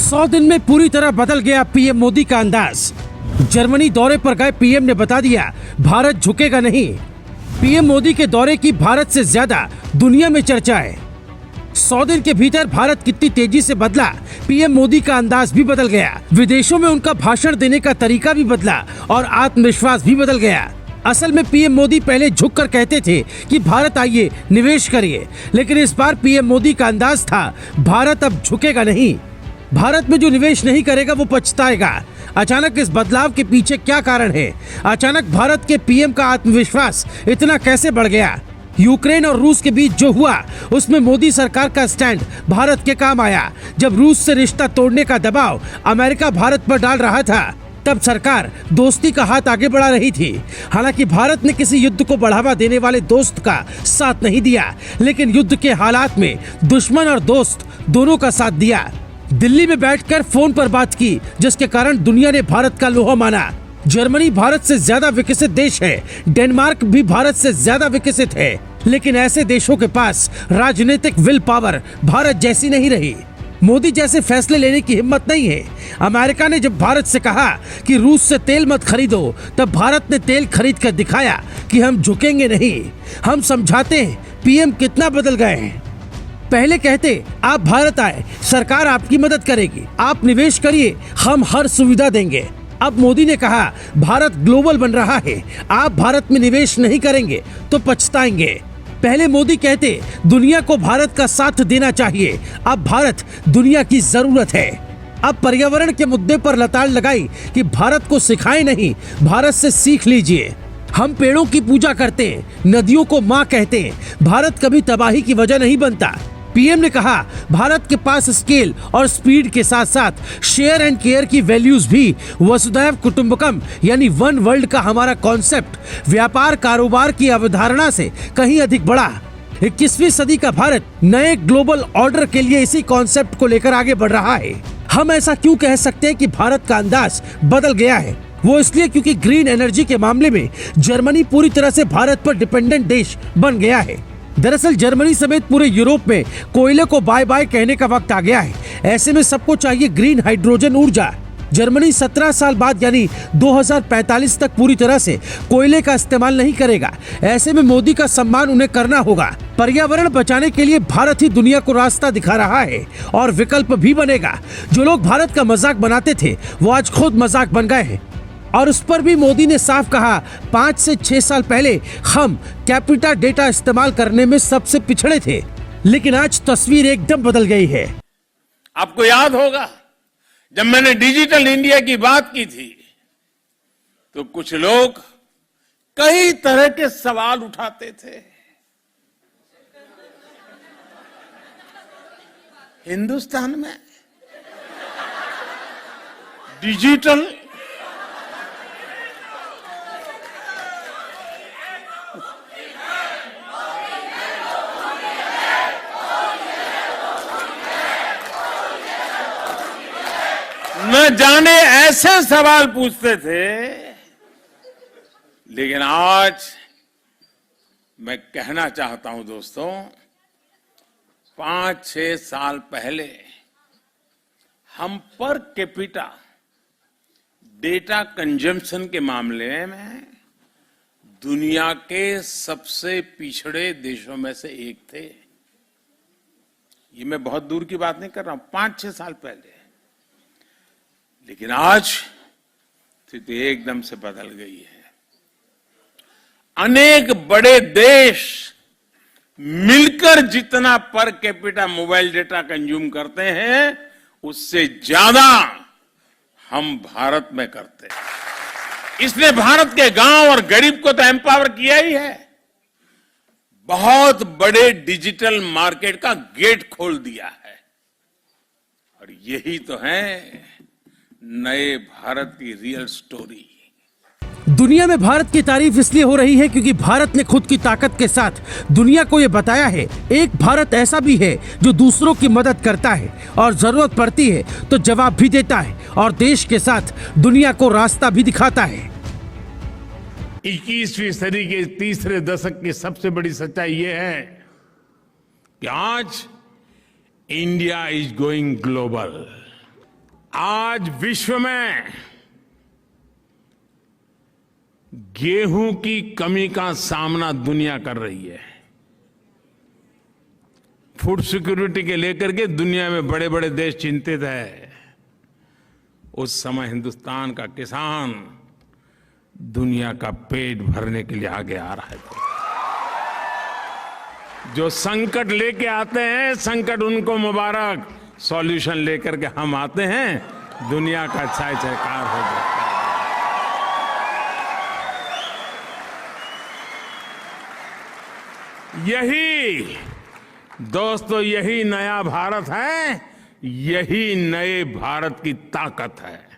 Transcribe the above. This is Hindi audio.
100 दिन में पूरी तरह बदल गया पीएम मोदी का अंदाज। जर्मनी दौरे पर गए पीएम ने बता दिया भारत झुकेगा नहीं। पीएम मोदी के दौरे की भारत से ज्यादा दुनिया में चर्चा है। 100 दिन के भीतर भारत कितनी तेजी से बदला, पीएम मोदी का अंदाज भी बदल गया। विदेशों में उनका भाषण देने का तरीका भी बदला और आत्मविश्वास भी बदल गया। असल में पीएम मोदी पहले झुककर कहते थे कि भारत आइए निवेश करिए, लेकिन इस बार पीएम मोदी का अंदाज था भारत अब झुकेगा नहीं। भारत में जो निवेश नहीं करेगा वो पछताएगा। अचानक इस बदलाव के पीछे क्या कारण है? अचानक भारत के पीएम का आत्मविश्वास इतना कैसे बढ़ गया? यूक्रेन और रूस के बीच जो हुआ उसमें मोदी सरकार का स्टैंड भारत के काम आया। जब रूस से रिश्ता तोड़ने का दबाव अमेरिका भारत पर डाल रहा था, तब सरकार दोस्ती का हाथ आगे बढ़ा रही थी। हालांकि भारत ने किसी युद्ध को बढ़ावा देने वाले दोस्त का साथ नहीं दिया, लेकिन युद्ध के हालात में दुश्मन और दोस्त दोनों का साथ दिया। दिल्ली में बैठकर फोन पर बात की, जिसके कारण दुनिया ने भारत का लोहा माना। जर्मनी भारत से ज्यादा विकसित देश है, डेनमार्क भी भारत से ज्यादा विकसित है, लेकिन ऐसे देशों के पास राजनीतिक विल पावर भारत जैसी नहीं रही। मोदी जैसे फैसले लेने की हिम्मत नहीं है। अमेरिका ने जब भारत से कहा कि रूस से तेल मत खरीदो, तब भारत ने तेल खरीद कर दिखाया कि हम झुकेंगे नहीं। हम समझाते हैं पीएम कितना बदल गए हैं। पहले कहते आप भारत आए, सरकार आपकी मदद करेगी, आप निवेश करिए, हम हर सुविधा देंगे। अब मोदी ने कहा भारत ग्लोबल बन रहा है, आप भारत में निवेश नहीं करेंगे तो पछताएंगे। पहले मोदी कहते दुनिया को भारत का साथ देना चाहिए, अब भारत दुनिया की जरूरत है। अब पर्यावरण के मुद्दे पर लताड़ लगाई कि भारत को सिखाए नहीं, भारत से सीख लीजिए। हम पेड़ों की पूजा करते हैं, नदियों को माँ कहते हैं, भारत कभी तबाही की वजह नहीं बनता। पीएम ने कहा भारत के पास स्केल और स्पीड के साथ साथ शेयर एंड केयर की वैल्यूज भी। वसुधैव कुटुंबकम यानी वन वर्ल्ड का हमारा कॉन्सेप्ट व्यापार कारोबार की अवधारणा से कहीं अधिक बड़ा। 21वीं सदी का भारत नए ग्लोबल ऑर्डर के लिए इसी कॉन्सेप्ट को लेकर आगे बढ़ रहा है। हम ऐसा क्यों कह सकते हैं कि भारत का अंदाज बदल गया है? वो इसलिए क्योंकि ग्रीन एनर्जी के मामले में जर्मनी पूरी तरह से भारत पर डिपेंडेंट देश बन गया है। दरअसल जर्मनी समेत पूरे यूरोप में कोयले को बाय बाय कहने का वक्त आ गया है। ऐसे में सबको चाहिए ग्रीन हाइड्रोजन ऊर्जा। जर्मनी 17 साल बाद यानी 2045 तक पूरी तरह से कोयले का इस्तेमाल नहीं करेगा। ऐसे में मोदी का सम्मान उन्हें करना होगा। पर्यावरण बचाने के लिए भारत ही दुनिया को रास्ता दिखा रहा है और विकल्प भी बनेगा। जो लोग भारत का मजाक बनाते थे वो आज खुद मजाक बन गए हैं। और उस पर भी मोदी ने साफ कहा 5 से 6 साल पहले हम कैपिटा डेटा इस्तेमाल करने में सबसे पिछड़े थे, लेकिन आज तस्वीर एकदम बदल गई है। आपको याद होगा जब मैंने डिजिटल इंडिया की बात की थी तो कुछ लोग कई तरह के सवाल उठाते थे। हिंदुस्तान में डिजिटल न जाने ऐसे सवाल पूछते थे, लेकिन आज मैं कहना चाहता हूं दोस्तों, 5-6 साल पहले हम पर कैपिटा डेटा कंजम्पशन के मामले में दुनिया के सबसे पिछड़े देशों में से एक थे। ये मैं बहुत दूर की बात नहीं कर रहा हूं, 5-6 साल पहले। लेकिन आज स्थिति एकदम से बदल गई है। अनेक बड़े देश मिलकर जितना per capita mobile data consume करते हैं उससे ज्यादा हम भारत में करते हैं। इसने भारत के गांव और गरीब को तो एम्पावर किया ही है, बहुत बड़े डिजिटल मार्केट का गेट खोल दिया है। और यही तो है नए भारत की रियल स्टोरी। दुनिया में भारत की तारीफ इसलिए हो रही है क्योंकि भारत ने खुद की ताकत के साथ दुनिया को ये बताया है एक भारत ऐसा भी है जो दूसरों की मदद करता है और जरूरत पड़ती है तो जवाब भी देता है और देश के साथ दुनिया को रास्ता भी दिखाता है। 21वीं सदी के तीसरे दशक की सबसे बड़ी सच्चाई ये है कि आज इंडिया इज गोइंग ग्लोबल। आज विश्व में गेहूं की कमी का सामना दुनिया कर रही है। फूड सिक्योरिटी के लेकर के दुनिया में बड़े बड़े देश चिंतित है। उस समय हिंदुस्तान का किसान दुनिया का पेट भरने के लिए आगे आ रहा है। जो संकट लेके आते हैं, संकट उनको मुबारक, सॉल्यूशन लेकर के हम आते हैं, दुनिया का छाय छायकार हो जाता है। यही दोस्तों, यही नया भारत है, यही नए भारत की ताकत है।